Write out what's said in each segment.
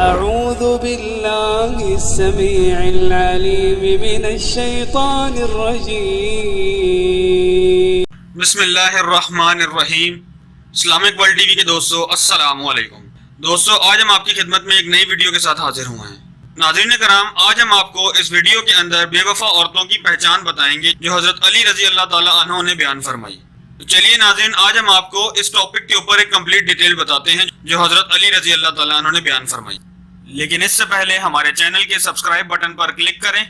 أعوذ بالله السميع العليم من الشيطان الرجيم بسم اللہ الرحمن الرحیم۔ اسلامک ورلڈ ٹی وی کے دوستو السلام علیکم۔ دوستو آج ہم آپ کی خدمت میں ایک نئی ویڈیو کے ساتھ حاضر ہوئے ہیں۔ ناظرین کرام، آج ہم آپ کو اس ویڈیو کے اندر بے وفا عورتوں کی پہچان بتائیں گے جو حضرت علی رضی اللہ تعالیٰ عنہ نے بیان فرمائی۔ تو چلیے ناظرین، آج ہم آپ کو اس ٹاپک کے اوپر ایک کمپلیٹ ڈیٹیل بتاتے ہیں جو حضرت علی رضی اللہ تعالیٰ عنہ نے بیان فرمائی۔ لیکن اس سے پہلے ہمارے چینل کے سبسکرائب بٹن پر کلک کریں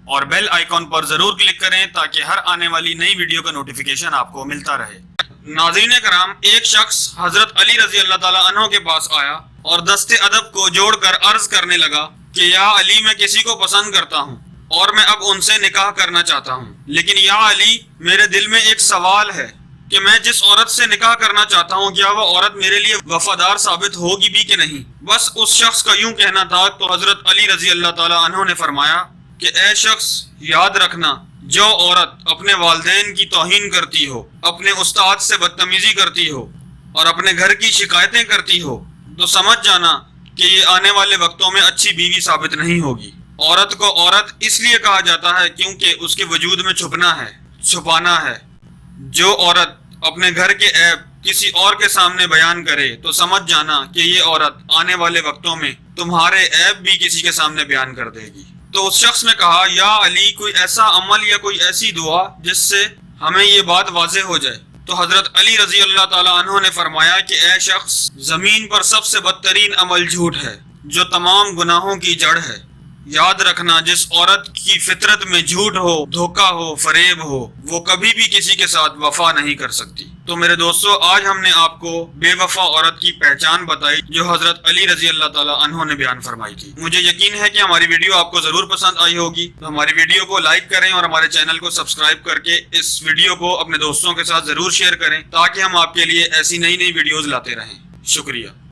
اور بیل آئیکن پر ضرور کلک کریں تاکہ ہر آنے والی نئی ویڈیو کا نوٹیفیکیشن آپ کو ملتا رہے۔ ناظرین کرام، ایک شخص حضرت علی رضی اللہ تعالیٰ عنہ کے پاس آیا اور دست ادب کو جوڑ کر عرض کرنے لگا کہ یا علی، میں کسی کو پسند کرتا ہوں اور میں اب ان سے نکاح کرنا چاہتا ہوں، لیکن یا علی، میرے دل میں ایک سوال ہے کہ میں جس عورت سے نکاح کرنا چاہتا ہوں کیا وہ عورت میرے لیے وفادار ثابت ہوگی بھی کہ نہیں۔ بس اس شخص کا یوں کہنا تھا تو حضرت علی رضی اللہ تعالیٰ عنہ نے فرمایا کہ اے شخص، یاد رکھنا، جو عورت اپنے والدین کی توہین کرتی ہو، اپنے استاد سے بدتمیزی کرتی ہو اور اپنے گھر کی شکایتیں کرتی ہو تو سمجھ جانا کہ یہ آنے والے وقتوں میں اچھی بیوی ثابت نہیں ہوگی۔ عورت کو عورت اس لیے کہا جاتا ہے کیونکہ اس کے وجود میں چھپنا ہے، چھپانا ہے۔ جو عورت اپنے گھر کے عیب کسی اور کے سامنے بیان کرے تو سمجھ جانا کہ یہ عورت آنے والے وقتوں میں تمہارے عیب بھی کسی کے سامنے بیان کر دے گی۔ تو اس شخص نے کہا یا علی، کوئی ایسا عمل یا کوئی ایسی دعا جس سے ہمیں یہ بات واضح ہو جائے۔ تو حضرت علی رضی اللہ تعالیٰ عنہ نے فرمایا کہ اے شخص، زمین پر سب سے بدترین عمل جھوٹ ہے جو تمام گناہوں کی جڑ ہے۔ یاد رکھنا، جس عورت کی فطرت میں جھوٹ ہو، دھوکہ ہو، فریب ہو، وہ کبھی بھی کسی کے ساتھ وفا نہیں کر سکتی۔ تو میرے دوستو، آج ہم نے آپ کو بے وفا عورت کی پہچان بتائی جو حضرت علی رضی اللہ تعالیٰ عنہ نے بیان فرمائی تھی۔ مجھے یقین ہے کہ ہماری ویڈیو آپ کو ضرور پسند آئی ہوگی، تو ہماری ویڈیو کو لائک کریں اور ہمارے چینل کو سبسکرائب کر کے اس ویڈیو کو اپنے دوستوں کے ساتھ ضرور شیئر کریں تاکہ ہم آپ کے لیے ایسی نئی نئی ویڈیوز لاتے رہیں۔ شکریہ۔